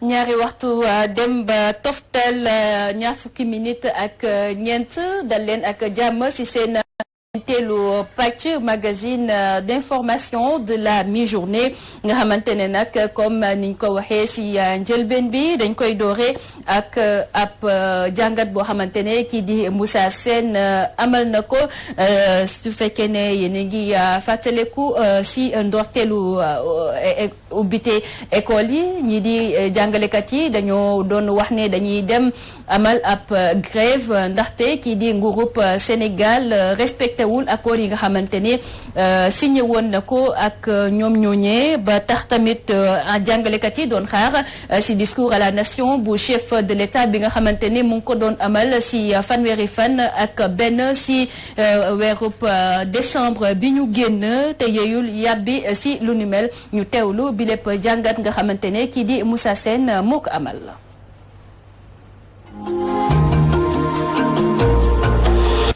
ñaari waxtu dem ba toftal ñaar fukki minute ak ñeent dal leen ak jàmm ci seen teelu pàcc magazine d'information de la mi-journée nga xamante ne nag comme niñ ko waxee ci njëlbeen bi dañ koy doore ak ab jàngat boo xamante ne kii di Moussa Sène amal na ko su fekkee ne yéen a ngi fàttaleku ci ndorteelu ubbite école yi ñii di jàngalekat yi dañoo doon wax ne dañuy dem amal ab grève ndaxte kii di nguurub Sénégal respecté wul accord yi nga xamante ne signé woon na ko ak ñoom ñooñee ba tax tamit jàngalekat yi doon xaar ci discours à la nation bu chef de l'État bi nga xamante ne mu ngi ko doon amal ci fanweeri fan ak benn ci weerub décembre bi ñu génn te yeyul yàbbi ci lu ni mel ñu teewlu bi lépp jàngat nga xamante ne kii di Moussa Sène moo ko amal.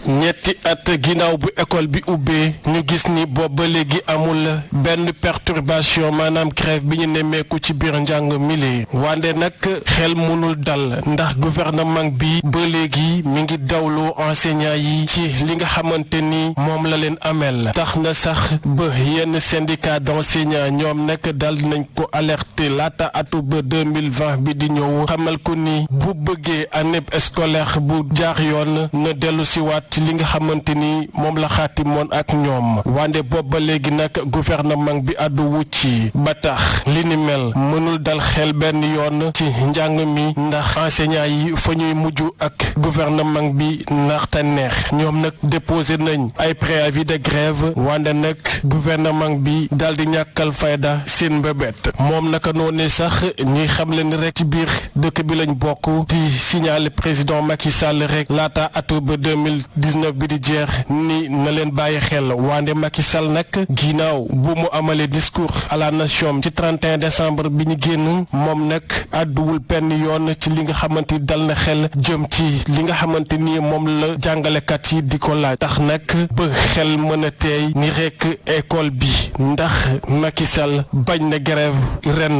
ñetti at ginnaaw bu école bi ubbee ñu gis ni boobu ba léegi amul benn perturbation maanaam grève bi ñu nemmeeku ci biir njàng mili wante nag xel mënul dal ndax gouvernement bi ba léegi mi ngi dawloo enseignants yi ci li nga xamante ni moom la leen amel tax na sax ba yenn syndicat d'enseignants ñoom nag dal nañ ko alerter laata atu ba 2020 bi di ñëw xamal ko ni bu bëggee année scolaire bu jaar yoon na dellu si waat ci li nga xamante ni moom la xaatimoon ak ñoom wante boobu ba léegi nag gouvernement bi àddu wucci ba tax li ni mel mënul dal xel benn yoon ci njàng mi ndax enseignants yi fa ñuy mujj ak gouvernement bi ndaxte neex ñoom nag déposé nañ ay préavis de grève wante nag gouvernement bi daal di ñàkkal fayda seen mbébét moom naka noonu sax ñuy xam leen rek ci biir dëkk bi lañ bokk di signaler président Macky Sall rek laata atu ba 2019 bi di jeex ni na leen bàyyi xel wante Macky Sall nag ginnaaw bu mu amalee discours à la nation ci 31 décembre bi ñu génn moom nag àdduwul benn yoon ci li nga xamante ni dal na xel jëm ci li nga xamante ni moom la jàngalekat yi di ko laaj tax nag ba xel mën a teey ni rek école bi ndax Macky Sall bañ na grève ren.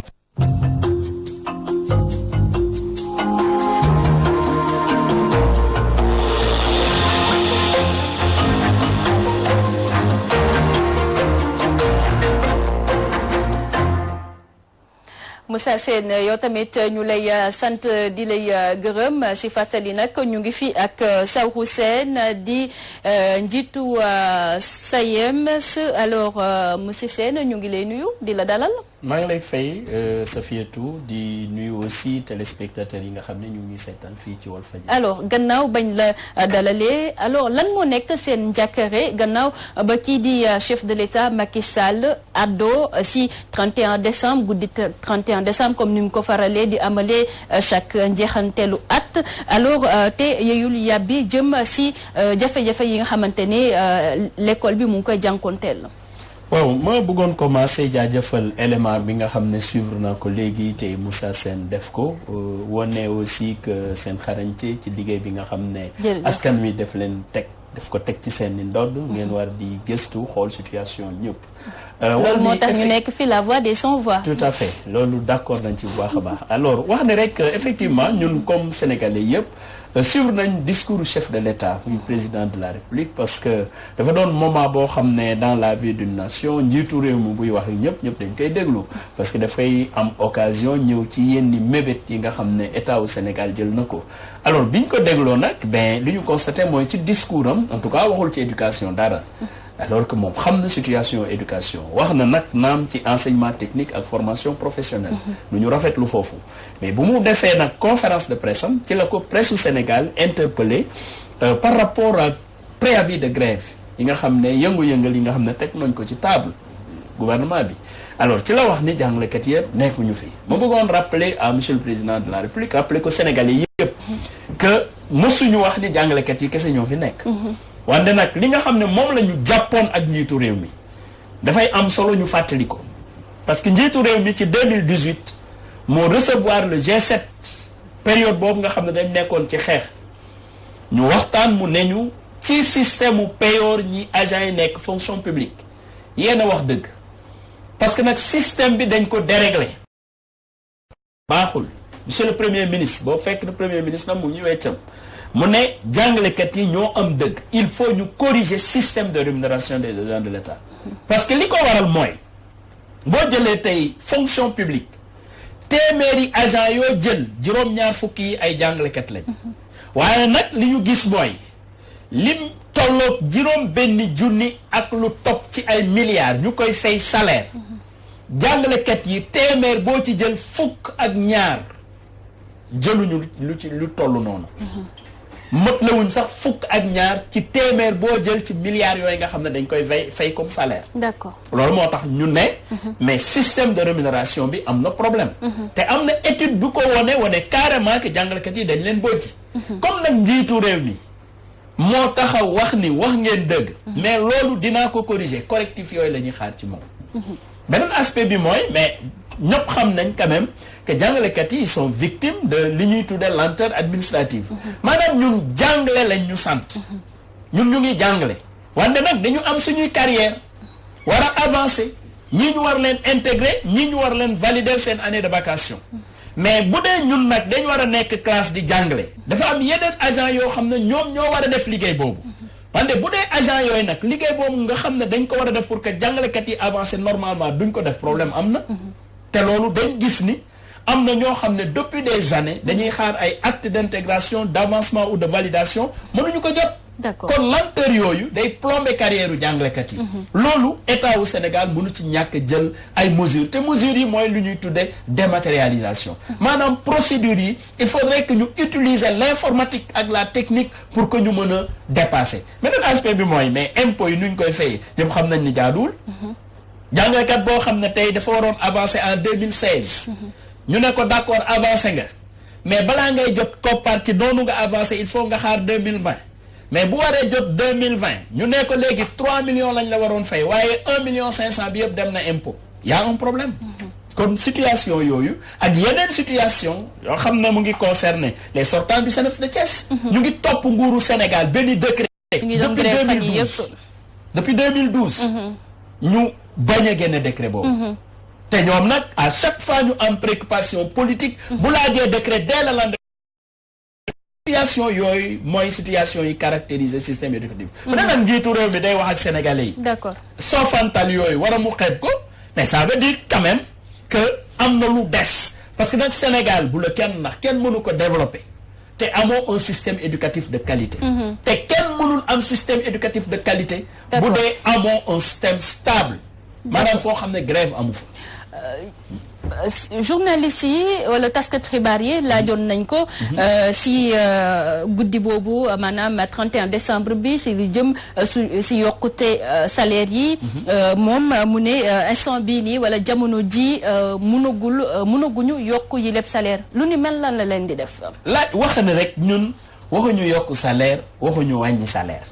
Moussa Sène yow tamit ñu lay sant di lay gërëm ci fàttali nag ñu ngi fi ak Saourou Sène di njiitu SAEMS alors monsieur Sène ñu ngi lay nuyu di la dalal. maa ngi lay fay Safiatou di nuyu aussi téléspectateurs yi nga xam ne ñu ngi seetaan fii ci Walfadjri. alors gannaaw bañ la dalalee alors lan moo nekk seen njàkkare gannaaw ba kii di chef de l'État Macky Sall addo si 31 décembre guddi 31 décembre comme ni mu ko faralee di amalee chaque njeexanteelu at alors te yeyul yàbbi jëm si jafe-jafe yi nga xamante ne l'école bi mu ngi koy jànkonteel. waaw ma bëggoon commencer jaajëfal élément bi nga xam ne suivre naa ko léegi te Moussa Sène def ko wone aussi que seen xarañte ci liggéey bi nga xam ne askan wi daf ko teg ci seen ndodd ngeen war di gëstu xool situation ñëpp loolu moo tax ñu nekk fii la voix des sans voix. tout à fait loolu d'accord nañ ci bu baax a baax alors wax ne rek effectivement ñun comme sénégalais yëpp suivre nañ discours chef de l'État muy président de la République parce que dafa doon moment boo xam ne dans la vie d'une nation njiitu réew mi buy wax ak ñëpp dañ koy déglu parce que dafay am occasion ñëw ci yenn mébét yi nga xam ne état wu Sénégal jël na ko alors biñ ko dégloo nag li ñu constaté mooy ci discours am en tout cas waxul ci éducation dara alors que moom xam na situation éducation wax na nag naam ci enseignement technique ak formation professionnelle lu ñu rafetlu foofu mais bu mu defee nag conférence de presse am ci la ko presse u Sénégal interpellé par rapport ak préavis de grève yi nga xam ne yëngu-yëngal yi nga xam ne teg nañ ko ci table gouvernement bi alors ci la wax ni jàngalekat yëpp nekkuñu fi ma bëggoon rappeler à monsieur le président de la République rappeler ko Sénégalais yëpp que mësuñu wax ni jàngalekat yi kese ñoo fi nekk wante nag li nga xam ne moom la ñu jàppoon ak njiitu réew mi dafay am solo ñu fàttali ko parce que njiitu réew mi ci 2018 moo recevoir le G7 période boobu nga xam ne dañ nekkoon ci xeex ñu waxtaan mu ne ñu ci système u payoor ñi agents yi nekk fonction publique yéen a wax dëgg parce que nag système bi dañ ko dérégler baaxul monsieur le premier ministre boo fekk na premier ministre nag mu ñu weccam mu ne jàngalekat yi ñoo am dëgg il faut ñu corriger système de rémunération des agents de l'État parce que li ko waral mooy boo jëlee tey fonction publique téeméeri agent yoo jël juróom-ñaar fukki yi ay jàngalekat lañ waaye nag li ñu gis mooy lim tolloog juróom benn junni ak lu topp ci ay milliards ñu koy fay salaire jàngalekat yi téeméer boo ci jël fukk ak ñaar jëluñu lu toll noonu mët lawuñ sax fukk ak ñaar ci téeméer boo jël ci milliards yooyu nga xam ne dañ koy fay comme salaire. D'accord. loolu moo tax ñu ne mais système de rémunération bi am na problème te am na étude bu ko wane carrément que jàngalekat yi dañ leen bojji comme nag njiitu réew mi moo taxaw wax ni wax ngeen dëgg mais loolu dinaa ko corriger correctif yooyu la ñuy xaar ci moom beneen aspect bi mooy mais ñëpp xam nañ quand même que jàngalekat yi ils sont victimes de li ñuy tuddee lenteur administrative maanaam ñun jàngale lañ ñu sant ñun ñu ngi jàngale wante nag dañu am suñuy carrière war a avancer ñii ñu war leen intégrer ñii ñu war leen valider seen année de vacation mais bu dee ñun nag dañu war a nekk classe di jàngale dafa am yeneen agent yoo xam ne ñoom ñoo war a def liggéey boobu wante bu dee agent yooyu nag liggéey boobu nga xam ne dañ ko war a def pour que jàngalekat yi avancer normalement duñ ko def problème am na te loolu dañ gis ni am na ñoo xam ne depuis des années dañuy xaar ay acte d'intégration d'avancement ou de validation mënuñu ko jot. D'accord. kon lenteur yooyu day plomber carrière u jàngalekat yi loolu état wu Sénégal mënu ci ñàkk jël ay mesures te mesures yi mooy lu ñuy tuddee dématérialisation maanaam procédures yi il faudrait que ñu utiliser l'informatique ak la technique pour que ñu mën a dépasser beneen aspect bi mooy mais impôts yi nuñ koy fayee ñëpp xam nañ ni jaaduwul jàngalekat boo xam ne tey dafa waroon avancer en 2016 ñu ne ko d'accord avancé nga mais balaa ngay jot koppar ci noonu nga avancé il faut nga xaar 2020 mais bu waree jot 2020 ñu ne ko léegi 3 millions lañ la waroon fay waaye 1 million 500 bi yëpp dem na impôt y a un problème kon situation yooyu ak yeneen situation yoo xam ne mu ngi concerner les sortants du CNEPS de Thiès ñu ngi topp nguuru Sénégal benn décret depuis 2012 ñu bañ a génne décret boobu te ñoom nag à chaque fois ñu am préoccupation politique bu laajee décret dès le lendemain situation yooyu mooy situation yi caractériser système éducatif bu dee nag njiitu réew mi day wax ak sénégalais yi d'accord soofantal yooyu war a mu xeeb ko mais ça veut dire quand même que am na lu des parce que nag Sénégal bu la kenn ndax kenn mënu ko développer te amoo un système éducatif de qualité te kenn mënul am système éducatif de qualité bu dee amoo un système stable maanaam foo xam ne grève amu fa journalistes yi wala taskat xibaar yi laajoon nañ ko si guddi boobu maanaam 31 décembre bi si lu jëm si yokkute salaire yi moom mu ne instant bii nii wala jamono ji mënaguñu yokk yi lépp salaire lu ni mel lan la leen di def laaj wax ne rek ñun waxuñu yokk salaire waxuñu wàññi salaire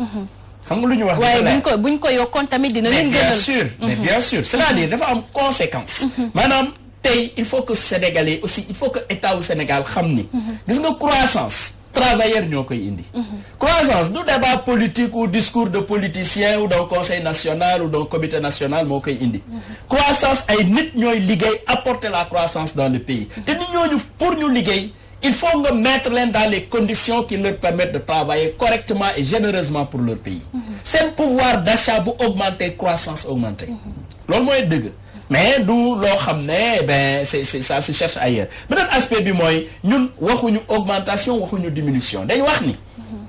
xam nga lu ñu wax waaye buñ ko yokkoon tamit dina leen gënal bien sûr mais bien sûr c'est-à-dire dafa am conséquence maanaam tey il faut que Sénégalais aussi il faut que état wu Sénégal xam ni gis nga croissance travailleurs ñoo koy indi croissance du débat politique ou discours de politicien ou d'un conseil national ou d'un comité national moo koy indi croissance ay nit ñooy liggéey apporter la croissance dans le pays te nit ñooñu pour ñu liggéey il faut nga mettre leen dans les conditions qui leur permettent de travailler correctement et généreusement pour leur pays seen pouvoir d'achat bu augmenter croissance augmenter loolu mooy dëgg mais du loo xam ne ben c'est ça se cherche ailleurs beneen aspect bi mooy ñun waxuñu augmentation waxuñu diminution dañ wax ni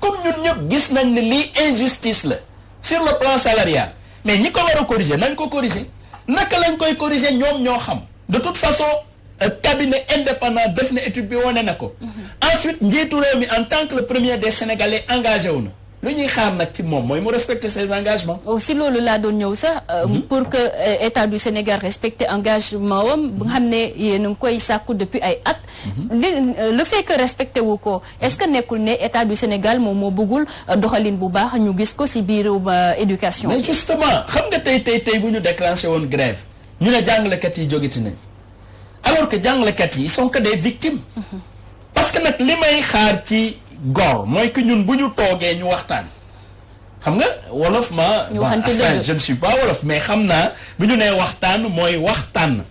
comme ñun ñëpp gis nañ ne lii injustice la sur le plan salarial mais ñi ko war a corriger nañ ko corriger naka lañ koy corriger ñoom ñoo xam de toute façon cabinet indépendant def na étude bi wane na ko ensuite njiitu réew mi en tant que le premier des Sénégalais engagé wu na lu ñuy xaar nag ci moom mooy mu respecter ses engagements. aussi loolu laa doon ñëw sax. pour que état du Sénégal respecte engagement wam ba nga xam ne yéen a ngi koy sàkku depuis ay at. le fait que respecté wu ko est-ce que nekkul ne état du Sénégal moom moo bëggul doxalin bu baax ñu gis ko ci biirum éducation. mais justement xam nga tey bu ñu déclenché woon grève ñu ne jàngalekat yi jógiti nañ alors que jàngalekat yi ils sont que des victimes. parce que nag li may xaar ci. góor mooy que ñun bu ñu toogee ñu waxtaan xam nga wolof ma enfin je ne suis pas wolof mais xam naa bu ñu nee waxtaan mooy waxtaan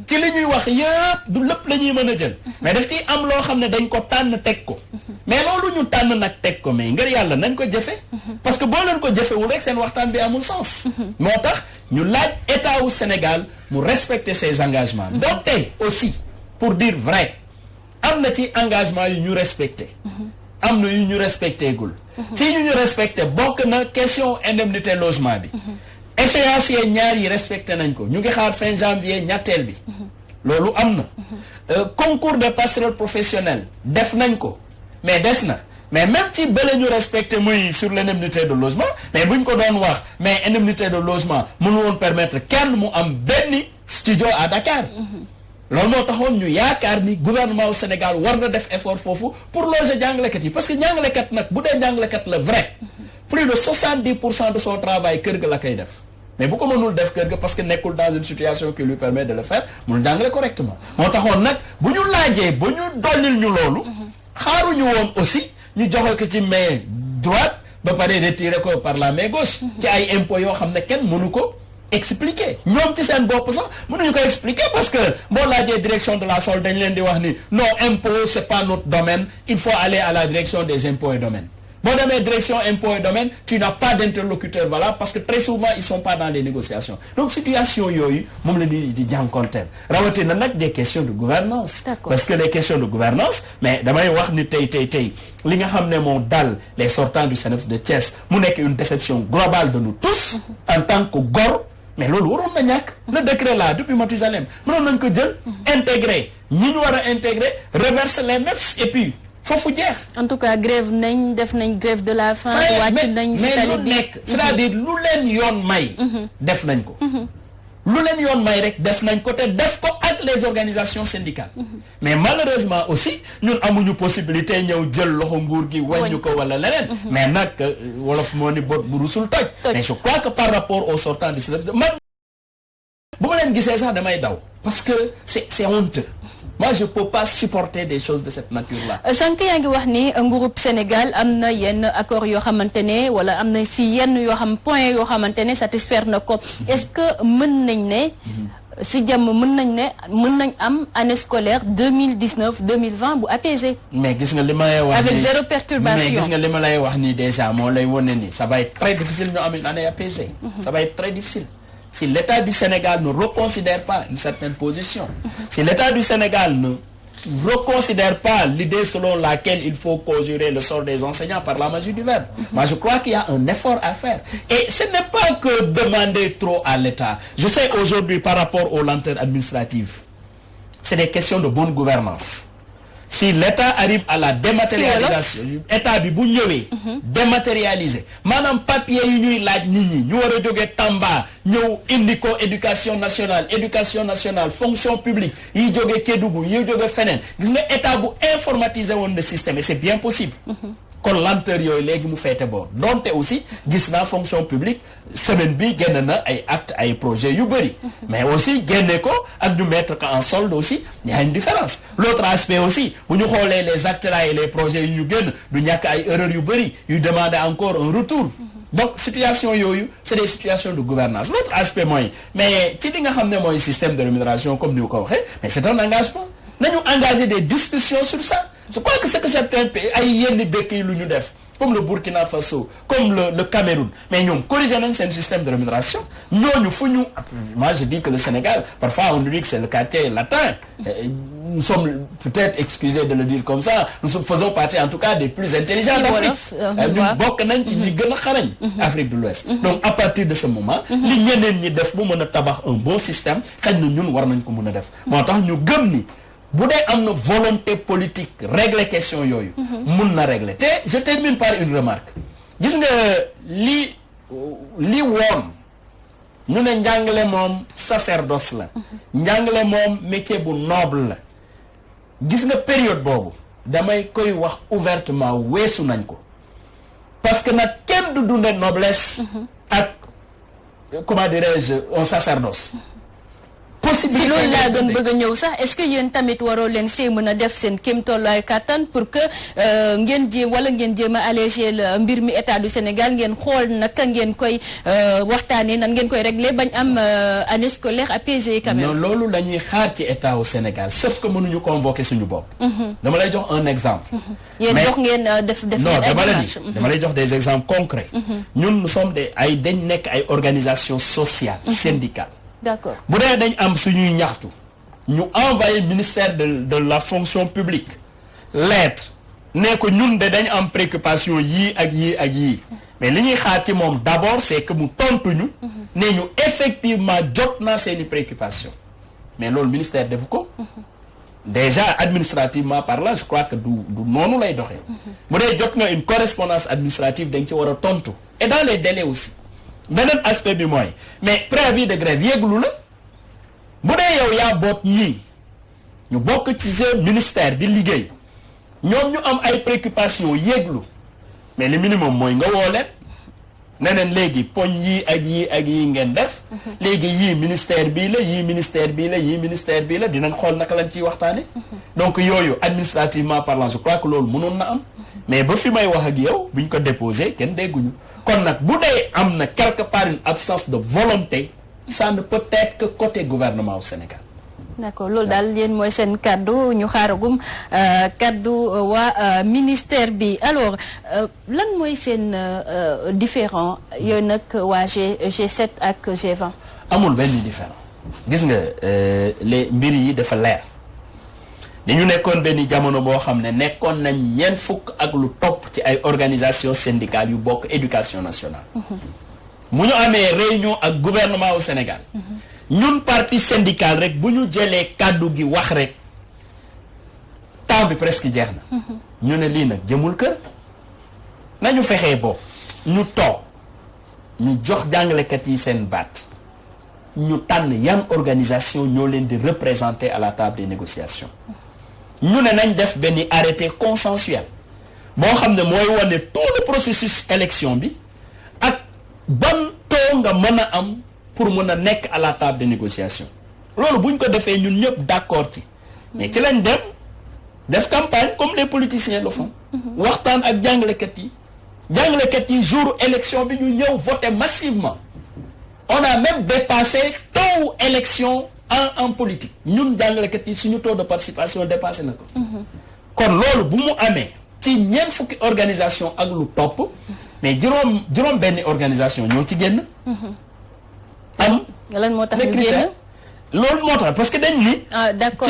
ci li ñuy wax yëpp du lépp la ñuy mën a jël mais daf ciy am loo xam ne dañ ko tànn teg ko mais loolu ñu tànn nag teg ko mais ngir yàlla nañ ko jëfe parce que boo leen ko jëfewul rek seen waxtaan bi amul sens moo tax ñu laaj état wu Sénégal mu respecter ses engagements donc tey aussi pour dire vrai am na ci engagement yu ñu respecté am na yu ñu respecté gul ci yu ñu respecté bokk na question indemnité logement bi échéancier ñaar yi respecté nañ ko ñu ngi xaar fin janvier ñetteel bi loolu am na concours des passerelles professionnelles def nañ ko mais des na mais même ci bële ñu respecté muy sur l'indemnité de logement mais buñ ko doon wax mais indemnité de logement mënu woon permettre kenn mu am benn studio à Dakar loolu moo taxoon ñu yaakaar ni gouvernement au Sénégal war na def effort foofu pour loger jàngalekat yi parce que jàngalekat nag bu dee jàngalekat la vrai plus de 70% de son travail kër ga la koy def mais bu ko mënul def kër ga parce que nekkul dans une situation qui lui permet de le faire mënul jàngale correctement moo taxoon nag bu ñu laajee ba ñu dollil ñu loolu xaaruñu woon aussi ñu joxe ko ci main droite ba pare retirer ko par la main gauche ci ay impôts yoo xam ne kenn mënu ko expliquer ñoom ci seen bopp sax mënuñu ko expliquer parce que boo laajee direction de la SOL dañ leen di wax ni non impôt c'est pas notre domaine il faut aller à la direction des impôts et domaines boo demee direction impôts et domaines tu n'as pas d'interlocuteur valable parce que très souvent ils sont pas dans les négociations donc situation yooyu moom la ñuy di jànkonteel rawatina nag des questions de gouvernance parce que les questions de gouvernance mais damay wax ni tey li nga xam ne moo dal les sortants du CNEPS de Thiès mu nekk une déception globale de nous tous en tant que góor mais loolu waroon na ñàkk le décret là depuis Mathusalem mënoon nañ ko jël intégrer ñi ñu war a intégrer reverser les MEPS et puis foofu jeex. en tout cas grève nañ def nañ grève de la faim. wàcc nañ si tali bi mais lu nekk c'est-à-dire lu leen yoon may. def nañ ko. lu leen yoon may rek def nañ ko te def ko ak les organisations syndicales. mais malheureusement aussi ñun amuñu possibilité ñëw jël loxo nguur gi wàññi ko wala leneen. mais nag wolof moo ni bot bu rusul toj. mais je crois que par rapport aux sortants du CNEPS man bu ma leen gisee sax damay daw parce que c'est honteux. moi je peux pas supporter des choses de cette nature-là. sànq yaa ngi wax ni nguurub Sénégal am na yenn accord yoo xamante ne wala am na si yenn yoo xam point yoo xamante ne satisfaire na ko est-ce que mën nañ ne si jàmm mën nañ am année scolaire 2019-2020 bu apaisé. mais gis nga li ma lay wax avec zéro perturbation mais gis nga li ma lay wax nii déjà moo lay wane ni ça va être très difficile ñu am une année apaisée. ça va être très difficile. si l'État du Sénégal ne reconsidère pas une certaine position, si l'État du Sénégal ne reconsidère pas l'idée selon laquelle il faut conjurer le sort des enseignants par la magie du verbe, moi je crois qu'il y a un effort à faire. Et ce n'est pas que demander trop à l'État. Je sais aujourd'hui par rapport aux lenteurs administratives, c'est des questions de bonne gouvernance. Si l'État arrive à la dématérialisation état bi bu ñëwee dématérialiser maanaam papier yu ñuy laaj nit ñi ñu war a jógee Tamba ñëw indi ko éducation nationale fonction publique yi jógee Kédougou yi jógee feneen gis nga état bu informatiser woon le système et c'est bien possible kon lenteur yooyu léegi mu féete boor donte aussi gis naa fonction publique semaine bi génn na ay actes ay projets yu bëri mais aussi génne ko ak ñu mettre ko en solde aussi il y a une différence. L'autre aspect aussi bu ñu xoolee les actes là et les projets yu ñu génn du ñàkk ay erreurs yu bëri yu demander encore un retour. donc situation yooyu c'est des situations de gouvernance. L'autre aspect mooy mais ci li nga xam ne mooy système de rémunération comme ni ko waxee mais c'est un engagement nañu engager des discussions sur ça. Je crois que c'est que certains pays ay yenn dëkk yi lu ñu def comme le Burkina Faso comme le Cameroun mais ñoom corrigé nañ seen système de rémunération ñooñu fu ñu moi je dis que le Sénégal parfois on dit que c'est le quartier latin nous sommes peut-être excusés de le dire comme ça nous faisons partie en tout cas des plus intelligents d'Afrique ñun bokk nañ ci ñi gën a xarañ Afrique de l'Ouest donc à partir de ce moment li ñeneen ñi def bu mën a tabax un bon système xëy na ñun war nañ ko mën a def moo tax ñu gëm ni bu dee am na volonté politique régler question yooyu mun na régler te je termine par une remarque gis nga li woon ñu ne njàngale moom sacerdoce la njàngale moom métier bu noble la gis nga période boobu damay koy wax ouvertement weesu nañ ko parce que nag kenn du dunde noblesse ak comment dirais-je un sacerdoce possibilité. si loolu laa doon bëgg a ñëw sax est-ce que yéen tamit waroo leen see mën a def seen kéem tolluwaay kàttan pour que ngeen jéem a alléger mbir mi état du Sénégal ngeen xool naka ngeen koy waxtaanee nan ngeen koy régler bañ am année scolaire apaisée quand même. non loolu la ñuy xaar ci état au Sénégal sauf que mënuñu convoquer suñu bopp. dama lay jox un exemple. yéen jox ngeen def ngeen ay démarches. dama lay jox des exemples concrets. ñun nous sommes dañ nekk ay organisations sociales syndicales. d'accord bu dee dañ am suñuy ñaxtu ñu envoyé ministère de la fonction publique lettre ne ko ñun de dañ am préoccupation yii ak yii ak yii mais li ñuy xaar ci moom d'abord c'est que mu tontuñu ne ñu effectivement jot naa seeni préoccupation mais loolu ministère defu ko déjà administrativement parlant je crois que du noonu lay doxee bu dee jot nga une correspondance administrative dañ ci war a tontu et dans les délais aussi beneen aspect bi mooy mais préavis de grève yéeglu la bu dee yow yaa boot ñii ñu bokk ci seen ministère di liggéey ñoom ñu am ay préoccupations yéeglu mais le minimum mooy nga woo leen ne leen léegi poñ yii ak yii ak yii ngeen def léegi yii ministère bii la yii ministère bii la yii ministère bii la dinañ xool naka lañ ciy waxtaane donc yooyu administrativement parlant je crois que loolu mënoon na am mais ba fi may wax ak yow buñ ko déposé kenn dégguñu kon nag bu dee am na quelque part une absence de volonté ça ne peut être que côté gouvernement au Sénégal. d'accord loolu daal yéen mooy seen kaddu ñu xaaragum kaddu waa ministère bi alors lan mooy seen différent yooyu nag waa G7 ak G20. amul benn différent gis nga les mbir yi dafa leer dañu nekkoon benn jamono boo xam ne nekkoon nañ ñeent fukk ak lu topp ci ay organisations syndicales yu bokk éducation nationale. mu ñu amee réunion ak gouvernement au Sénégal. ñun parti syndical rek bu ñu jëlee kàddu gi wax rek temps bi presque jeex na. ñu ne lii nag jëmul kër nañu fexee bopp ñu toog ñu jox jàngalekat yi seen baat ñu tànn yan organisation ñoo leen di représenter à la table des négociations ñu ne nañ def benn arrêté consensuel boo xam ne mooy wane tout le processus élection bi ak ban taux nga mën a am pour mën a nekk à la table de négociation loolu bu ñu ko defee ñun ñëpp d'accord ci mais ci lañ dem def campagne comme les politiciens le font waxtaan ak jàngalekat yi jour élection bi ñu ñëw voter massivement on a même dépassé taux élection en politique ñun jàngalekat yi suñu taux de participation dépassé na ko kon loolu bu mu amee ci ñeent fukki organisation ak lu topp mais juróom benn organisation ñoo ci génn am lan moo tax ñu génn loolu moo tax parce que dañ ni d'accord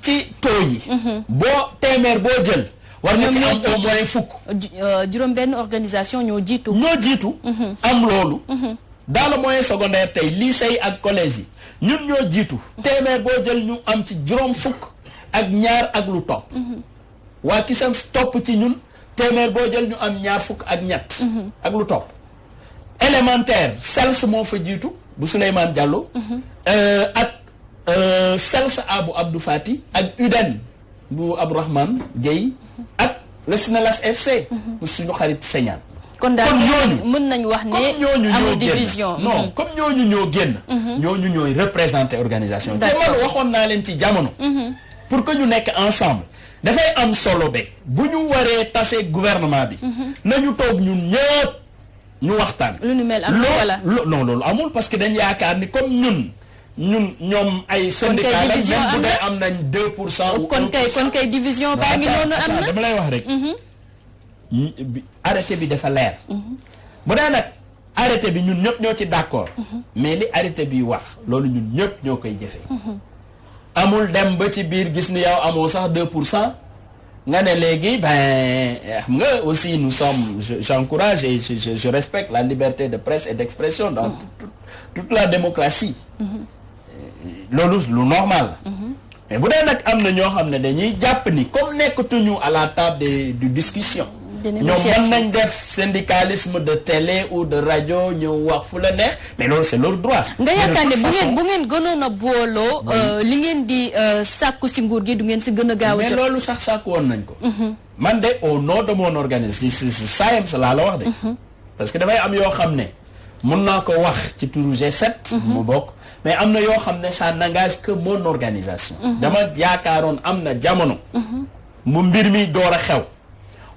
ci taux yi boo téeméer boo jël war nga ci am au moins fukk juróom benn organisation ñoo jiitu am loolu dans le moyen secondaire tey lycée ak collège yi ñun ñoo jiitu téeméer boo jël ñu am ci juróom fukk ak ñaar ak lu topp waa Kisans topp ci ñun téeméer boo jël ñu am ñaar fukk ak ñett ak lu topp élémentaire CELS moo fa jiitu bu Souleymane Diallo ak CELS bu Abdou Fati ak UDEN bu Abdourahmane Gueye ak le SNELAS FC bu suñu xarit Señaan kon daal mën nañu wax ne amul division non comme ñooñu ñoo génn ñooñu ñooy représenter organisation te man waxoon naa leen ci jamono pour que ñu nekk ensemble dafay am solo be bu ñu waree tase gouvernement bi nañu toog ñun ñëpp ñu waxtaan lu nu mel am wala non loolu amul parce que dañ yaakaar ni comme ñoom ay syndicat la même bu dee am nañ 2% ou 1%. kon kay division baa ngi noonu am na dama lay wax rek arrêté bi dafa leer bu dee nag arrêté bi ñun ñëpp ñoo ci d'accord mais li arrêté bi wax loolu ñun ñëpp ñoo koy jëfee amul dem ba ci biir gis ni yow amoo sax 2% nga ne léegi ben xam nga aussi nous sommes j'encourage et je respecte la liberté de presse et d'expression dans toute la démocratie loolu lu normal la mais bu dee nag am na ñoo xam ne dañuy jàpp ni comme nekkatuñu à la table de discussion ñoom mën nañ def syndicalisme de télé ou de rajo ñëw wax fu la neex mais loolu c'est leur droit. nga yaakaar ne bu ngeen gënoon a booloo li ngeen di sàkku si nguur gi du ngeen si gën a gaaw a jot. mais loolu sax sàkku woon nañ ko. man de au nom de mon organisme si SAEMS laa la wax de. parce que dafay am yoo xam ne mun naa ko wax ci turu G7. mu bokk mais am na yoo xam ne ça n'engage que mon organisation. dama yaakaaroon am na jamono. mu mbir mi door a xew.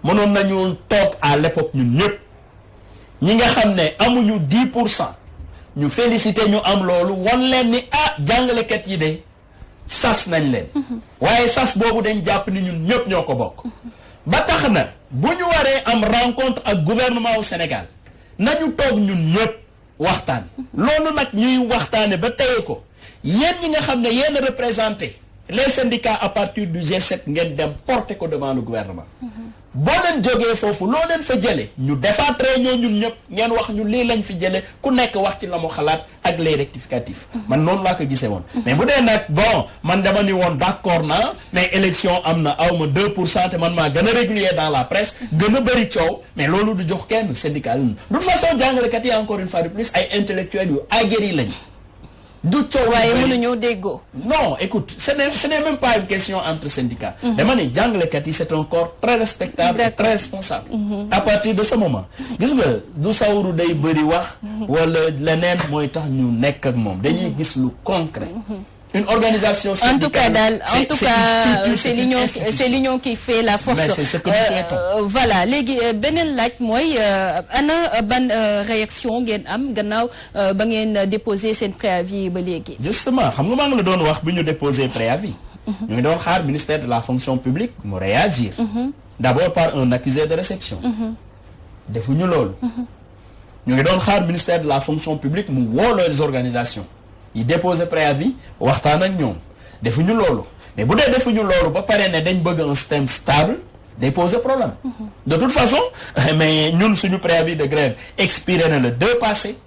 mënoon nañu toog à l'époque ñun ñëpp ñi nga xam ne amuñu 10% ñu félicité ñu am loolu wan leen ni jàngalekat yi de sas nañ leen. waaye sas boobu dañ jàpp ni ñun ñëpp ñoo ko bokk. ba tax na bu ñu waree am rencontre ak gouvernement au Sénégal nañu toog ñun ñëpp waxtaan. loolu nag ñuy waxtaane ba téye ko yéen ñi nga xam ne yéen a représenté les syndicats à partir du G7 ngeen dem porter ko devant le gouvernement. boo leen jógee foofu loo leen fa jëlee ñu defaat réunion ñun ñëpp ngeen wax ñu lii lañ fi jëlee ku nekk wax ci la mu xalaat ak les rectificatifs. man noonu laa ko gisee woon. mais bu dee nag bon man dama ni woon d'accord naa mais élection am na awma 2% te man maa gën a régulier dans la presse gën a bëri coow mais loolu du jox kenn syndical de toute façon jàngalekat yi encore une fois de plus ay intellectuels yu aguerris lañu. du coow waaye mënuñoo déggoo. non écoute ce n'est même pas une question entre syndicats. dama ne jàngalekat yi c'est un corps très respectable et très responsable. à partir de ce moment gis nga du sawru day bëri wax. wala leneen mooy tax ñu nekk ak moom dañuy gis lu concret. une organisation syndicale. En tout cas daal en tout cas c'est l'union qui fait la force. Mais c'est ce que nous souhaitons. Voilà léegi beneen laaj mooy ana ban réaction ngeen am gannaaw ba ngeen déposer seen préavis ba léegi. Justement xam nga maa ngi la doon wax bi ñu déposer préavis. ñu ngi doon xaar ministère de la fonction publique mu réagir. D'abord par un accusé de réception. defuñu loolu. ñu ngi doon xaar ministère de la fonction publique mu woo les organisations. yi déposer préavis waxtaan ak ñoom defuñu loolu mais bu dee defuñu loolu ba pare ne dañ bëgg un système stable day poser problème. de toute façon mais ñun suñu préavis de grève expiré na le 2 passé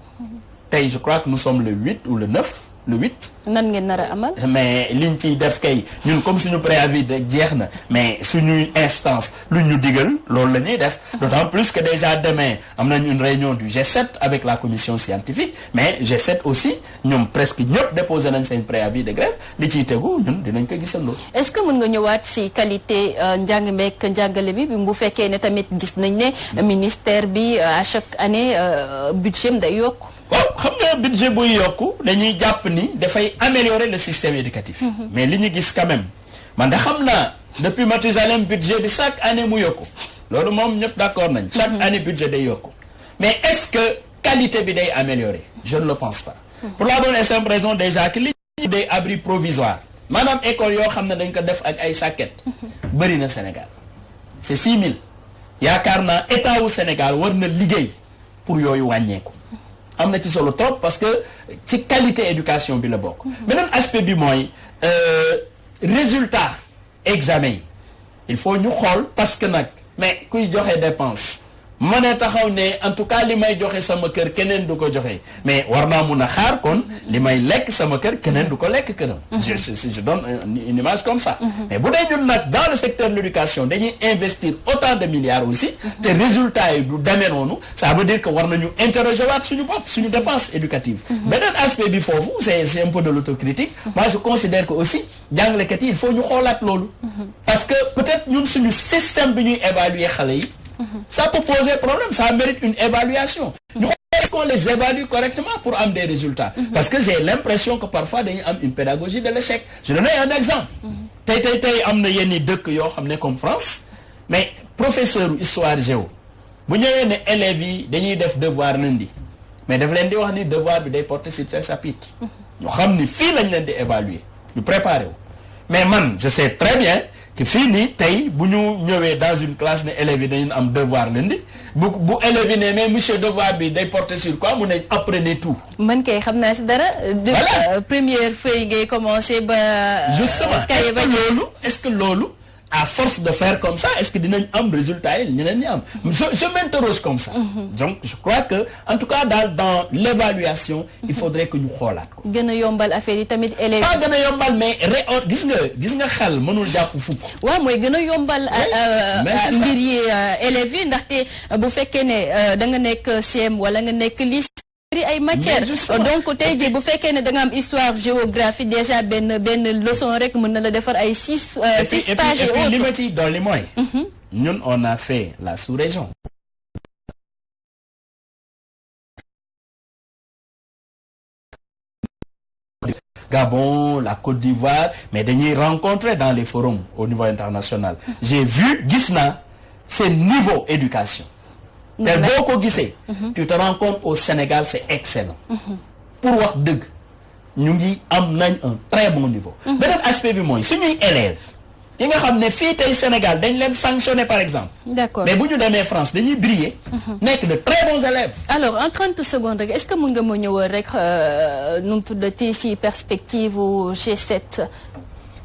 tey je crois que nous sommes le 8 ou le 9 le 8. nan ngeen nar a amal. mais liñ ciy def kay ñun comme suñu préavis de jeex na mais suñuy instance lu ñu digal loolu la ñuy def. d'autant plus que déjà demain am nañ une réunion du G7 avec la commission scientifique mais G7 aussi ñoom presque ñëpp déposé nañ seen préavis de grève li ciy tegu ñun dinañ ko gisandoo. est-ce que mën nga ñëwaat ci qualité njàng meek njàngale bi bu fekkee ne tamit gis nañ ne ministère bi à chaque année budget am day yokk. waaw xam nga budget buy yokku dañuy jàpp ni dafay améliorer le système éducatif. mais li ñu gis quand même man de xam naa depuis Mathusalem budget bi chaque année mu yokku loolu moom ñëpp d'accord nañ. chaque année budget day yokku mais est-ce que qualité bi day améliorer je ne le pense pas. pour la bonne et simple raison déjà que li ñu day abri provisoire maanaam école yoo xam ne dañ ko def ak ay sàkket bëri na Sénégal c'est 6000 yaakaar naa état wu Sénégal war na liggéey pour yooyu wàññeeku. am na ci solo trop parce que ci qualité éducation bi la bokk. beneen aspect bi mooy résultat examen yi il faut ñu xool parce que nag mais kuy joxe dépense ma ne taxaw ne en tout cas li may joxe sama kër keneen du ko joxe mais war naa mun a xaar kon li may lekk sama kër keneen du ko lekk këram. je donne une image comme ça. mais bu dee ñun nag dans le secteur de l'éducation dañuy investir autant de milliards aussi. te résultats yi du demee noonu ça veut dire que war nañu interroger waat suñu bopp suñu dépense éducative. beneen aspect bi foofu c'est un peu de l'autocritique. moi je considère que aussi jàngalekat yi il faut ñu xoolaat loolu. parce que peut-être ñun suñu système bi ñuy évaluer xale yi. ça peut poser problème ça mérite une évaluation. ñu xool est-ce qu'on les évalue correctement pour am des résultats. parce que j'ai l'impression que parfois dañuy am une pédagogie de l'échec. je donne un exemple. tey am na yenn dëkk yoo xam ne comme France mais professeur histoire géo bu ñëwee ne élèves yi dañuy def devoir lundi mais daf leen di wax ni devoir bi day porter sur ce chapitre. ñu xam ni fii lañ leen di évaluer ñu préparer wu mais man je sais très bien. que fii nii tey bu ñu ñëwee dans une classe ne élèves yi dañu am devoir lundi bu élèves yi ne mais monsieur devoir bi day porter sur quoi mu ne apprenez tout. man kay xam naa si dara. voilà première feuille ngay commencer ba. justement est-ce que loolu à force de faire comme ça est-ce que dinañ am résultat yi ñeneen ñi am. je m'interroge comme ça. donc je crois que en tout cas dans l'évaluation il faudrait que ñu xoolaat ko. gën a yombal affaire yi tamit élèves. pas gën a yombal mais gis nga xel mënul jàpp fukk. waaw mooy gën a yombal. mbir yi élèves yi ndaxte bu fekkee ne da nga nekk CM wala nga nekk lycée. ay matières donc tey jii bu fekkee ne da nga am histoire géographie déjà benn leçon rek mën na la defar ay 6 pages et autres. li ma ci dolli mooy. ñun on a fait la sous-région. Gabon, la Côte d'Ivoire, mais dañuy rencontrer dans les forums au niveau international. J'ai vu gis naa seen niveau éducation. te boo ko gisee. tu te rends compte au Sénégal c'est excellent. pour wax dëgg ñu ngi am nañ un très bon niveau. beneen aspect bi mooy suñuy élèves. yi nga xam ne fii tey Sénégal dañ leen sanctionner par exemple. D'accord. mais bu ñu demee France dañuy briller. nekk de très bons élèves. alors en 30 secondes rek est-ce que mën nga ma ñëwal rek nu mu tuddati ci perspective au G7.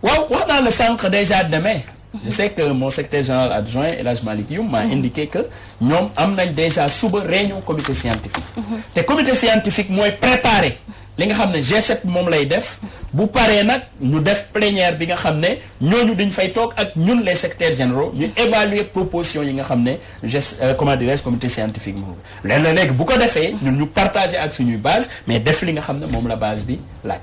waaw wax naa la sànq déjà demain. je sais que mon secrétaire général adjoint El Hadj Malick Youm m'a indiqué que ñoom am nañ déjà suba réunion comité scientifique. te comité scientifique mooy préparer. li nga xam ne G7 moom lay def bu paree nag ñu def plénière bi nga xam ne ñooñu duñ fay toog ak ñun les secrétaires généraux ñu évaluer proposition yi nga xam ne comment dirais-je comité scientifique moom léeg-léeg bu ko defee ñun ñu partager ak suñuy base mais def li nga xam ne moom la base bi laaj.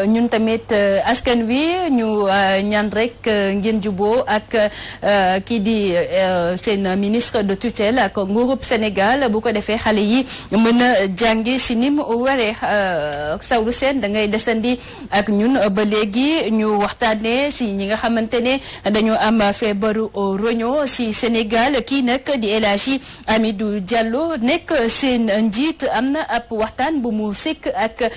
ñun tamit askan wi ñu ñaan rek ngeen juboo ak kii di seen ministre de tutelle ak nguurub Sénégal bu ko defee xale yi mën a jàngi si ni mu waree Saourou Sène da ngay desandi ak ñun ba léegi ñu waxtaanee si ñi nga xamante ne dañoo am feebaru roño si Sénégal kii nag di El Hadji Amidou Diallo nekk seen njiit am na ab waxtaan bu mu sekk ak.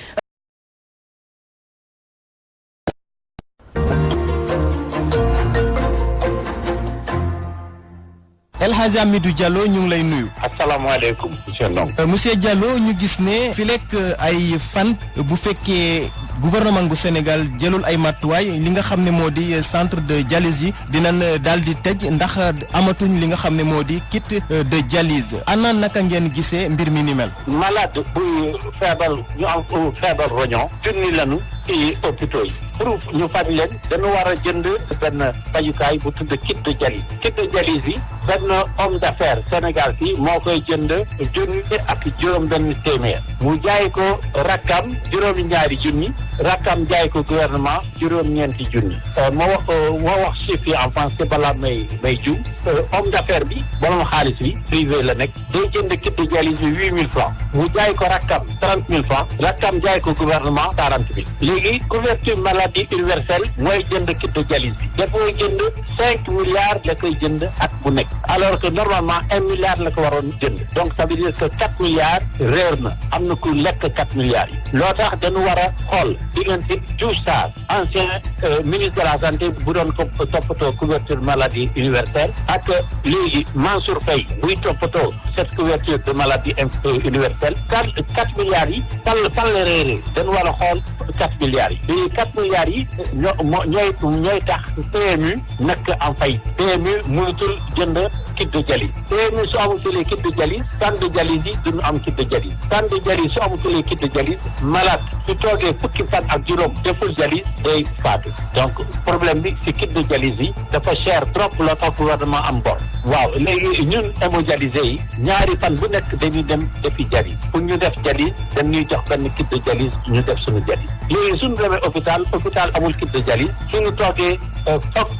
El Hadji Amidou Diallo ñu ngi lay nuyu. asalaamaaleykum monsieur Ndong. monsieur Diallo ñu gis ne fi lekk ay fan bu fekkee gouvernement bu Sénégal jëlul ay matuwaay li nga xam ne moo di centre de dialyse yi dinañ daal di tëj ndax amatuñ li nga xam ne moo di kit de dialyse ana naka ngeen gisee mbir mi ni mel. malade bu feebar ñu am feebar roñon junni lañu ci hôpitaux yi pour ñu faj leen dañu war a jënd benn fajukaay bu tudd kit de dialyse. kit de dialyse yi benn homme d'affaires Sénégal fii moo koy jënd junni ak juróom benn téeméer mu jaay ko rakkam juróomi ñaari junni rakkam jaay ko gouvernement juróom-ñeenti junni moo wax chiffre yi en français balaa may jum homme d'affaires bi borom xaalis bi privé la nekk day jënd kit de dialyse bi 8000 francs mu jaay ko rakkam 30 000 francs rakkam jaay ko gouvernement 40 000 léegi couverture maladie universelle mooy jënd kit de dialyse bi dafay jënd 5 milliards la koy jënd at bu nekk alors que normalement 1 milliard la ko waroon jënd donc ça veut dire que 4 milliards réer na am na ku lekk 4 milliards yi loo tax dañu war a xool diggante Diouf Sarr ancien ministre de la santé bu doon ko toppatoo couverture maladie universelle ak léegi Mansour Faye buy toppatoo cette couverture de maladie universelle 4 milliards yi fan la réeré dañu war a xool 4 milliards yi léegi 4 milliards yi ñooy tax PMU nekk en fay PMU mënatul jënd kit de dialyse PMU su amutulee kit de dialyse centre de dialyse yi duñu am kit de dialyse centre de dialyse su amutulee kit de dialyse malade su toogee fukki fan ak juróom deful dialyse day faatu donc problème bi si kit de dialyse yi dafa cher trop loo tax gouvernement am bor waaw léegi ñun hémodialysé yi ñaari fan bu nekk dañuy dem defi dialyse pour ñu def dialyse dañuy jox benn kit de dialyse ñu def suñu dialyse léegi suñu demee hôpital amul kit de dialyse suñu toogee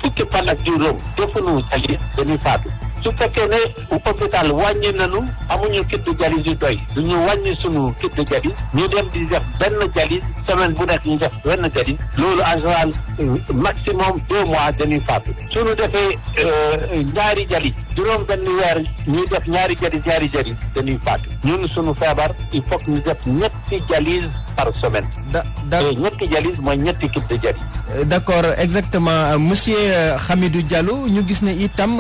fukki fan ak juróom defuñu dialyse dañuy faatu su fekkee ne hôpital wàññi nañu amuñu kit de dialyse yu doy duñu wàññi sunu kit de dialyse ñu dem di def benn dialyse semaine bu nekk ñu def benn dialyse loolu en général maximum 2 mois dañuy faatu suñu defee ñaari dialyse juróom benn weer ñuy def ñaari dialyse dañuy faatu ñun suñu feebar il faut que ñu def ñetti dialyse par semaine. ñetti dialyse mooy ñetti kit de dialyse. d'accord exactement monsieur Hamidou Diallo ñu gis ne itam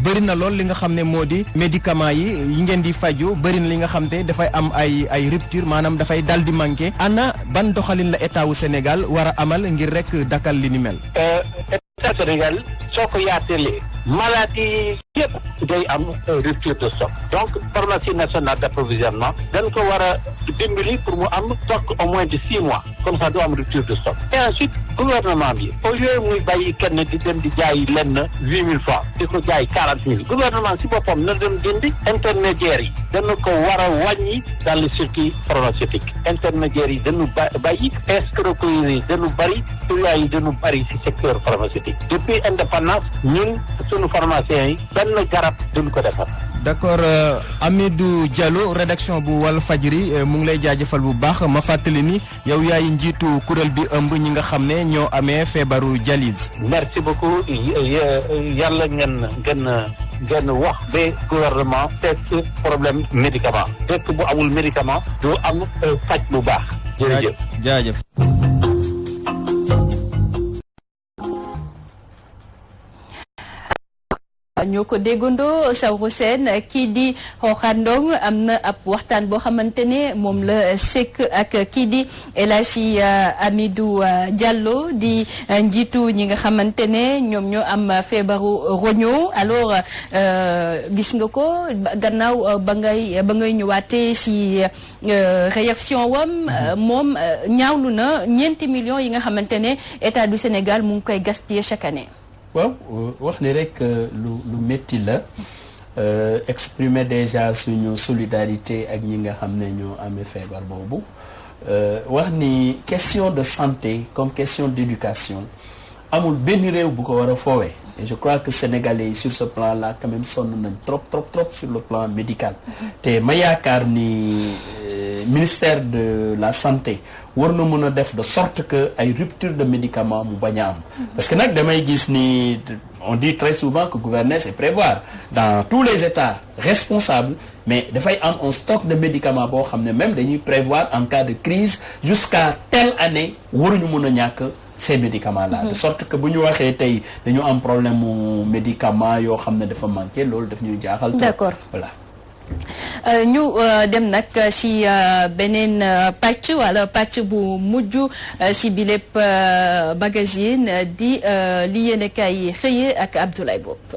bëri na lool li nga xam ne moo di médicaments yi ngeen di faju bëri na li nga xam te dafay am ay rupture maanaam dafay dal di manqué ana ban doxalin la état wu Sénégal war a amal ngir rek dakkal li ni mel. état Sénégal soo ko yaatalee maladie yëpp day am rupture de stock donc pharmacie nationale d'approvisionnement dañ ko war a dimbali pour mu am stock au moins de 6 mois comme ça du am rupture de stock et ensuite gouvernement bi au lieu muy bàyyi kenn di dem di jaay lenn 8000 francs di ko jaay 40 000 gouvernement si boppam na dem dindi intermédiaires yi dañu ko war a wàññi dans le circuit pharmaceutique intermédiaires yi dañu bàyyi escroquerie yi dañu bëri truand yi dañu bëri si secteur pharmaceutique depuis indépendance ñun sunu pharmaciens yi benn garab duñ ko defar d'accord Amidou Diallo rédaction bu Walfadjri mu ngi lay jaajëfal bu baax ma fàttali ni yow yaay njiitu kuréel bi ëmb ñi nga xam ne ñoo amee feebaru dialyse. merci beaucoup yàlla ngeen wax ba gouvernement teg problème médicament dëkk bu amul médicament du am faj bu baax. jërëjëf jaajëf. ñoo ko déggandoo Saourou Sène kii di Xooxandong am na ab waxtaan boo xamante ne moom la sekk ak kii di El Hadji Amidou Diallo di njiitu ñi nga xamante ne ñoom ñoo am feebaru roño alors gis nga ko gannaaw ba ngay ñëwaatee si réaction wam moom ñaawlu na 4 millions yi nga xamante ne état du Sénégal mu ngi koy gaspiller chaque année. waaw wax ni rek lu métti la exprimer déjà suñu solidarité ak ñi nga xam ne ñoo amee feebar boobu wax ni question de santé comme question d'éducation amul benn réew bu ko war a foowee et je crois que sénégalais yi sur ce plan là quand même sonn nañ trop sur le plan médical te ma yaakaar ni ministère de la santé war na mën a def de sorte que ay rupture de médicaments mu bañ a am parce que nag damay gis ni on dit très souvent que gouverner c'est prévoir dans tous les états responsables mais dafay am un stock de médicaments boo xam ne même dañuy prévoir en cas de crise jusqu'à telle année waruñu mën a ñàkk ces médicaments là de sorte que bu ñu waxee tey dañu am problème mu médicament yoo xam ne dafa manqué loolu daf ñuy jaaxal. D'accord. Voilà. ñu dem nag si beneen pàcc wala pàcc bu mujj si bilépp magazine di li yéenekaay yi xëyee ak Abdoulaye Bopp.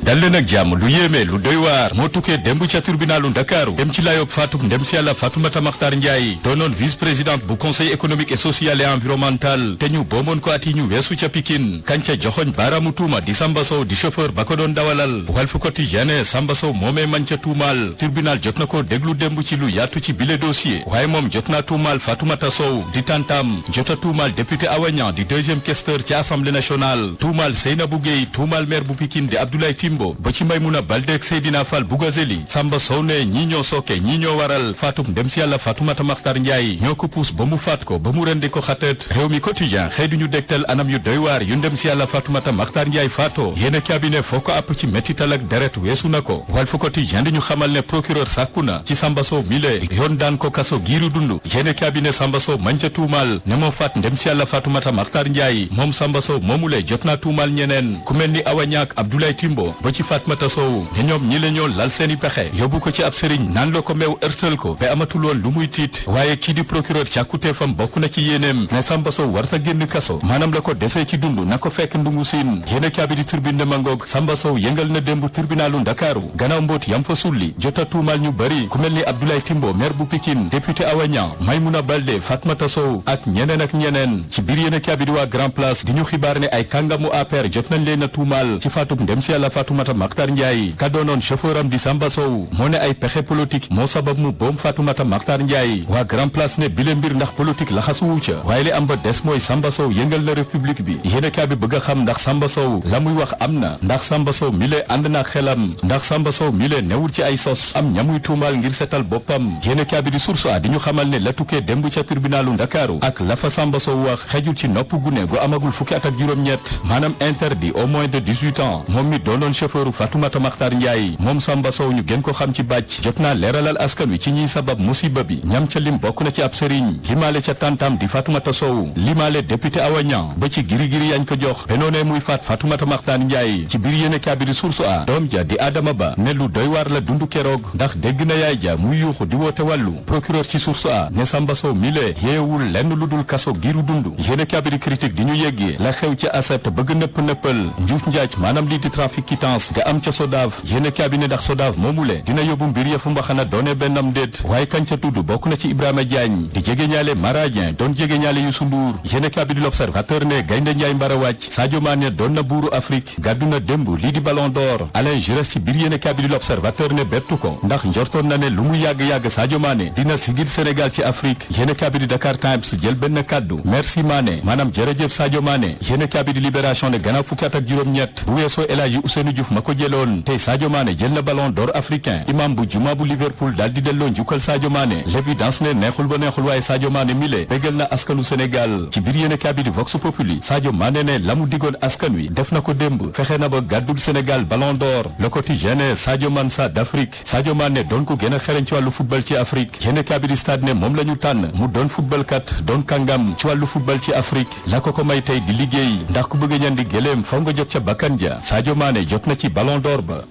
dal leen ak jàmm lu yéeme lu doy waar moo tukkee démb ca tribunalu Ndakaaru dem ci layob faatuk ndem si yàlla Fatoumata Makhtar Ndiaye doonoon vice-présidente bu conseil économique et social et environnemental te ñu boomoon ko at yi ñu weesu ca Pikine kañ ca joxoñ baaraamu tuuma di Samba Sow di chauffeur ba ko doon dawalal Walf Quotidien Samba Sow moomee man ca tuumaal tribunal jot na ko déglu démb ci lu yaatu ci bile dossier waaye moom jot naa tuumaal Fatoumata Sow di tantam jota tuumaal député Awa Niang di deuxième questeur ci assemblée nationale tuumaal Seynabou Gueye tuumaal maire bu Pikine di Abdoulaye Timbo ba ci Maymuna Baldé ak Seydina Fall Bougazeli Samba Sow ne ñii ñoo sooke ñii ñoo waral faatuk ndem si yàlla Fatoumata Makhtar Ndiaye ñoo ko puus ba mu faat ko ba mu rendi ko xatet réew mi quotidien xëy duñu dégtal anam yu doy waar yu ndem si yàlla Fatoumata Makhtar Ndiaye faatoo yéen a cabinet foo ko àpp ci mettital ak deret weesu na ko Walf Quotidien di ñu xamal ne procureur sàkku na ci Samba Sow mile yoon daan ko kaso giiru dund yéen a cabinet Samba Sow mañ ca tuumaal ne moo faat ndem si yàlla Fatoumata Makhtar Ndiaye moom Samba Sow moomule jot naa tuumaal ñeneen ku mel ni Awa Niang ak Abdoulaye Timbo ba ci Fatmata Sow ne ñoom ñi la ñoo lal seeni pexe yóbbu ko ci ab sëriñ naan la ko meew ërtal ko ba amatul woon lu muy tiit waaye kii di procureur càkkuteefam bokk na ci yéeneem ne Samba Sow warta génn kaso maanaam la ko desee ci dund na ko fekk ndungu siin yéen a kaabi di turbine de mangoog Samba Sow yëngal na démb tribunalu Ndakaaru gannaaw mbóot yam fa sulli jota tuumal ñu bëri ku mel ni Abdoulaye Timbo maire bu Pikine député Awa Niang Maymuna Baldé Fatmata Sow ak ñeneen ci biir yéen a kaabi di waa Grand Place di ñu xibaar ne ay kàngamu APR jot nañ leen a tuumal ci faatuk ndem si yàlla Fatoumata Makhtar Ndiaye ka doonoon chauffeur am di Samba Sow moo ne ay pexe politique moo sabab mu boom Fatoumata Makhtar Ndiaye waa Grand Place ne bile mbir ndax politique la xasuwu ca waaye li am ba des mooy Samba Sow yëngal na république bi yéen a kaa bi bëgg a xam ndax Samba Sow la muy wax am na ndax Samba Sow mi le ànd naak xelam ndax Samba Sow mi le newul ci ay sos am ñamuy tuumaal ngir setal boppam yéen a kaa bi di source a di ñu xamal ne la tukkee démb ca tribunalu Ndakaaru ak la fa Samba Sow wax xejul ci nopp gune gu amagul fukki at ak juróom-ñett maanaam interdit au moins de 18 ans moom mi doonoon chauffeur Fatoumata Makhtar Ndiaye moom Samba Sow ñu gën ko xam ci bàcc jot naa leeralal askan wi ci ñiy sabab musiba bi ñam ca lim bokk na ci ab sëriñ limaale ca tantam di Fatoumata Sow limaale député Awa Niang ba ci giri-giri yañ ko jox benoonee muy faat Fatoumata Makhtar Ndiaye ci biir yéene kaabiri source a doom ja di Adama Ba ne lu doy waar la dundu keroog ndax dégg na yaay ja muy yuuxu di woote wàllu procureur ci source a ne Samba Sow mi le yeewul lenn lu dul kaso giru dund yéene kaabiri critique di ñu yéggee la xew ci ASEP bëgg nëpp-nëppal njuuf njaaj maanaam lii di trafic quittance concurrence nga am ca SODAV yéene cabinet ndax SODAV moomule dina yóbbu mbir ya fu mbaxana doone bennam déet waaye kañ ca tudd bokk na ci Ibrahima Diagne di jege ñaale Mara Dieng doon jege ñaale Youssou Ndour yéene cabinet l'Observateur ne Gaynde Njaay mbara wàcc Sadio Mané doon na buuru Afrique gàddu na démb lii di Ballon d'Or Alain Giresse ci biir yéene cabinet l'Observateur ne bettu ko ndax njortoon na ne lu mu yàgg-yàgg Sadio Mané dina sigil Sénégal ci Afrique yéene cabinet Dakar Times jël benn kaddu merci Mané maanaam jërëjëf Sadio Mané yéene cabinet Libération ne gannaaw fukki at ak juróom-ñett bu weesoo El Hadji Ousseynou Diouf ma ko jëloon tey Sadio Mané jël na Ballon d'Or africain imam bu juma bu Liverpool daal di delloo njukkal Sadio Mané l'évidence ne neexul ba neexul waaye Sadio Mané mile bégal na askanu Sénégal ci biir yéene cabinet Vox Populi Sadio Mané ne la mu digoon askan wi def na ko démb fexe na ba gàddul Sénégal Ballon d'Or Le Quotidien ne Sadio Mansa d'Afrique Sadio Mané doon ko gën a xereñ ci wàllu football ci Afrique yéene cabinet Stade ne moom la ñu tànn mu doon football kat doon kàngam ci wàllu football ci Afrique la ko may tey di liggéey ndax ku bëgg ñandi gëléem faw nga jot ca bakkan ja Sadio Mané jot na ci Ballon d'Or ba.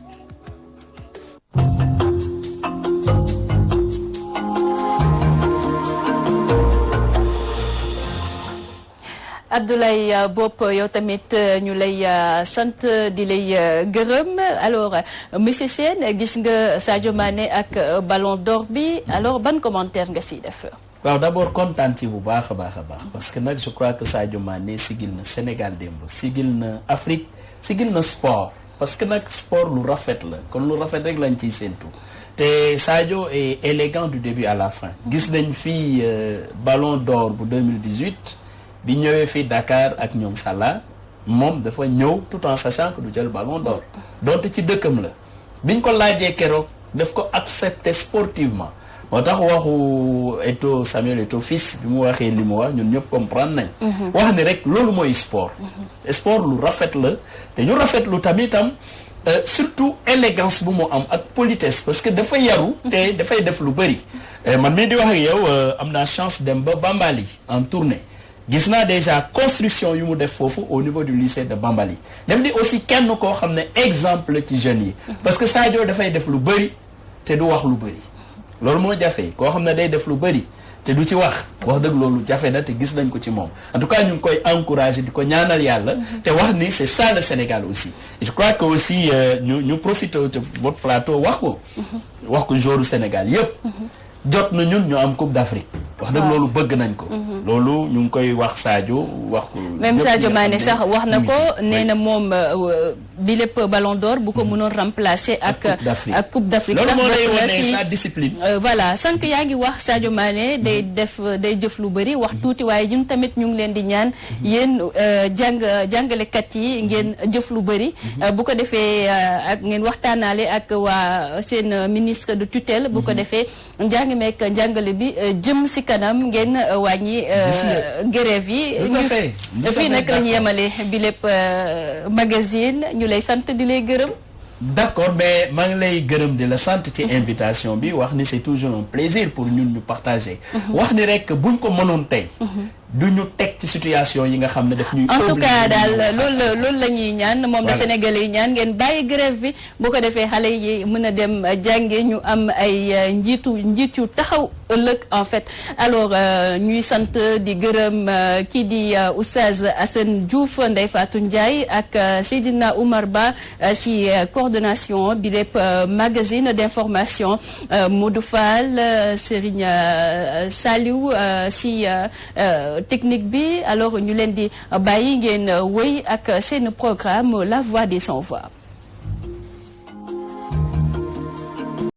Abdoulaye Bopp yow tamit ñu lay sant di lay gërëm alors monsieur Sène gis nga Sadio Mané ak Ballon d'Or bi alors ban commentaire nga siy def. waaw d'abord kontaan ci bu baax a baax parce que nag je crois que Sadio Mané sigil na Sénégal démb sigil na Afrique sigil na sport parce que nag sport lu rafet la kon lu rafet rek lañ ciy séentu te Sadio est élégant du début à la fin gis nañ fii Ballon d'Or bu 2018 bi ñëwee fii Dakar ak ñoom Salah moom dafa ñëw tout en sachant que du jël Ballon d'Or donte ci dëkkam la biñ ko laajee keroog daf ko accepter sportivement moo tax waxu Eto'o Samuel Eto'o fils bi mu waxee li mu wax ñun ñëpp comprendre nañ wax ni rek loolu mooy sport sport lu rafet la te ñu rafetlu tamitam surtout élégance bu mu am ak politesse parce que dafa yaru te dafay def lu bëri man mii di wax ak yow am naa chance dem ba Bambali en tournée gis naa déjà construction yu mu def foofu au niveau du lycée de Bambali def di aussi kenn koo xam ne exemple ci jeunes yi parce que Sadio dafay def lu bëri te du wax lu bëri loolu moo jafe koo xam ne day def lu bëri te du ci wax dëgg loolu jafe na te gis nañ ko ci moom en tout cas ñu ngi koy encourager di ko ñaanal yàlla te wax ni c'est ça le Sénégal aussi et je crois que aussi ñu profité de votre plateau wax ko joueur Sénégal yëpp jot na ñun ñu am Coupe d'Afrique wax dëgg loolu bëgg nañ ko loolu ñu ngi koy wax Sadio wax ko même Sadio Mané sax wax na ko nee na moom bi lépp Ballon d'Or bu ko mënoon remplacer ak Coupe d'Afrique sax loolu moo lay wane sa discipline voilà sànq yaa ngi wax Sadio Mané day jëf lu bëri wax tuuti waaye ñun tamit ñu ngi leen di ñaan yéen jàngalekat yi ngeen jëf lu bëri bu ko defee ak ngeen waxtaanaale ak waa seen ministre de tutelle bu ko defee njàng meek njàngale bi jëm si kanam ngeen wàññi grève yi fii nag la ñu yemale bi lépp magazine ñu lay sant di lay gërëm d'accord mais maa ngi lay gërëm di la sant ci invitation bi wax ni c'est toujours un plaisir pour ñun ñu partager wax ni rek buñ ko mënoon tey du ñu teg ci situation yi nga xam ne daf ñuy en tout cas daal loolu la ñuy ñaan moom la Sénégalais yi ñaan ngeen bàyyi grève bi bu ko defee xale yi mën a dem jànge ñu am ay njiit yu taxaw ëllëg en fait alors ñuy sant di gërëm kii di Oustaz Assane Diouf Ndeye Fatou Ndiaye ak Seydina Oumar Ba si coordination bi lépp magazine d'information Modou Fall Serigne Saliou si technique bi alors ñu leen di bàyyi ngeen wëy ak seen programme La Voix des Sans Voix